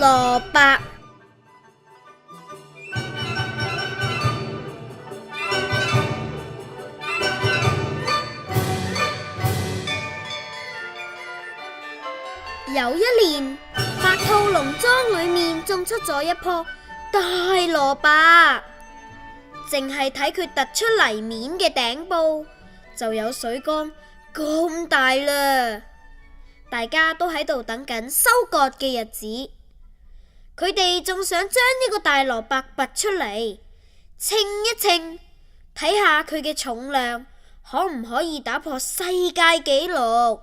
蘿蔔。有一年，白兔農莊裏面種出咗一棵大蘿蔔，淨係睇佢突出泥面嘅頂部就有水缸咁大啦。大家都喺度等緊收割嘅日子，佢哋仲想將呢個大蘿蔔拔出嚟稱一稱，睇下佢嘅重量可唔可以打破世界紀錄。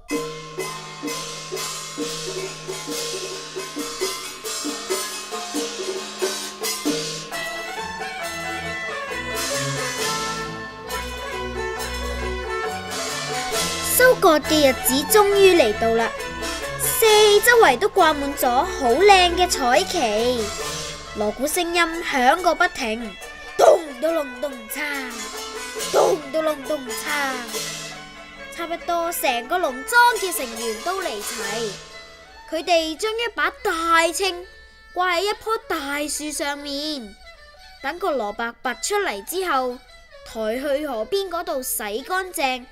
收割嘅日子終於嚟到啦，四周圍都掛滿咗好靚嘅彩旗，鑼鼓聲音響個不停，咚咚隆咚嚓，咚咚隆咚嚓，差不多成個農莊嘅成員都嚟齊，佢哋將一把大秤掛喺一棵大樹上面，等個蘿蔔拔出嚟之後，抬去河邊嗰度洗乾淨，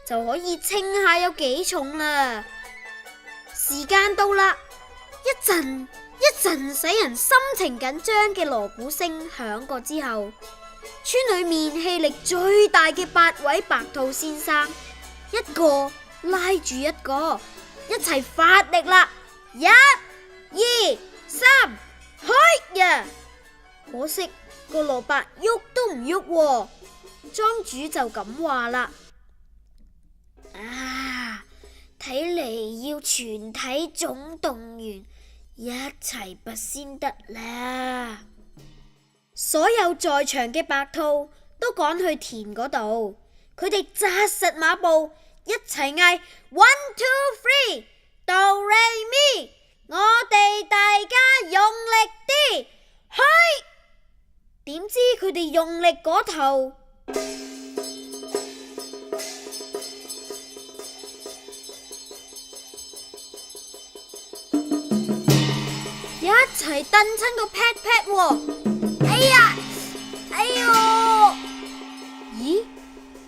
就可以稱下有幾重啦。時間到啦，一陣使人心情緊張嘅鑼鼓聲響過之後，村裏面氣力最大嘅8位白兔先生，一個拉住一個，一齊發力啦！1、2、3，開呀！可惜個蘿蔔喐都唔喐喎，莊主就咁話啦。睇嚟要全體總動員，一齊拔先得啦！所有在場嘅白兔都趕去田嗰度，佢哋紮實馬步，一齊嗌 1、2、3， 哆唻咪，我哋大家用力啲，去！點知佢哋用力嗰頭，一齊蹬親個 pat pat 喎！哎呀，哎喲！咦？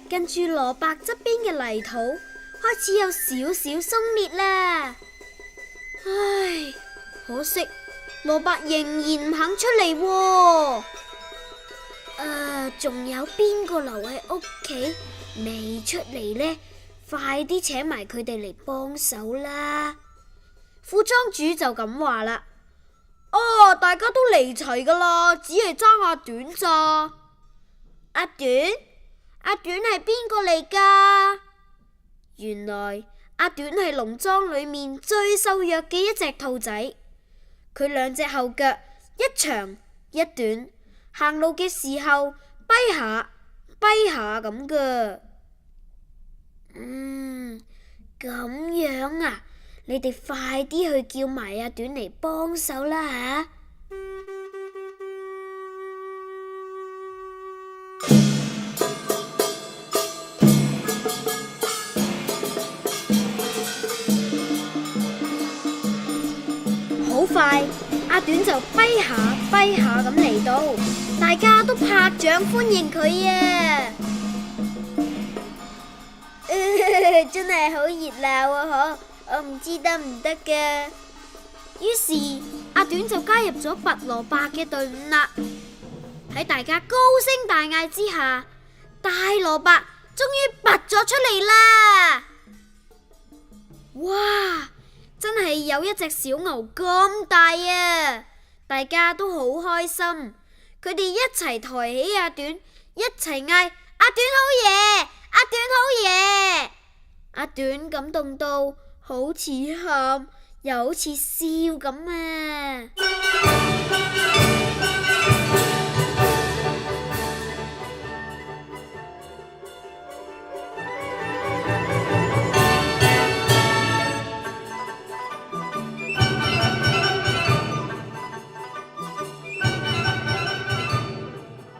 跟住蘿蔔側邊嘅泥土開始有少少鬆裂啦。唉，可惜蘿蔔仍然唔肯出嚟喎。仲有邊個留喺屋企未出嚟呢？快啲請埋佢哋嚟幫手啦！副莊主就咁話啦。大家都嚟齊噶啦，只係爭阿短咋。阿短係邊個嚟噶？原來阿短係農莊裏面最瘦弱嘅一隻兔仔，佢兩隻後腳一長一短，行路嘅時候跛下跛下咁噶。咁樣啊？你哋快啲去叫埋阿短嚟幫手啦吓！好快，阿短就跛下咁嚟到，大家都拍掌歡迎佢啊！真係好熱鬧啊！我唔知得唔得嘅。於是阿短就加入咗拔蘿蔔嘅隊伍啦。喺大家高聲大嗌之下，大蘿蔔終於拔咗出嚟啦！哇，真係有一隻小牛咁大啊！大家都好開心，佢哋一齊抬起阿短，一齊嗌阿短好嘢，阿短好嘢！阿短感動到好似喊又好似笑咁啊！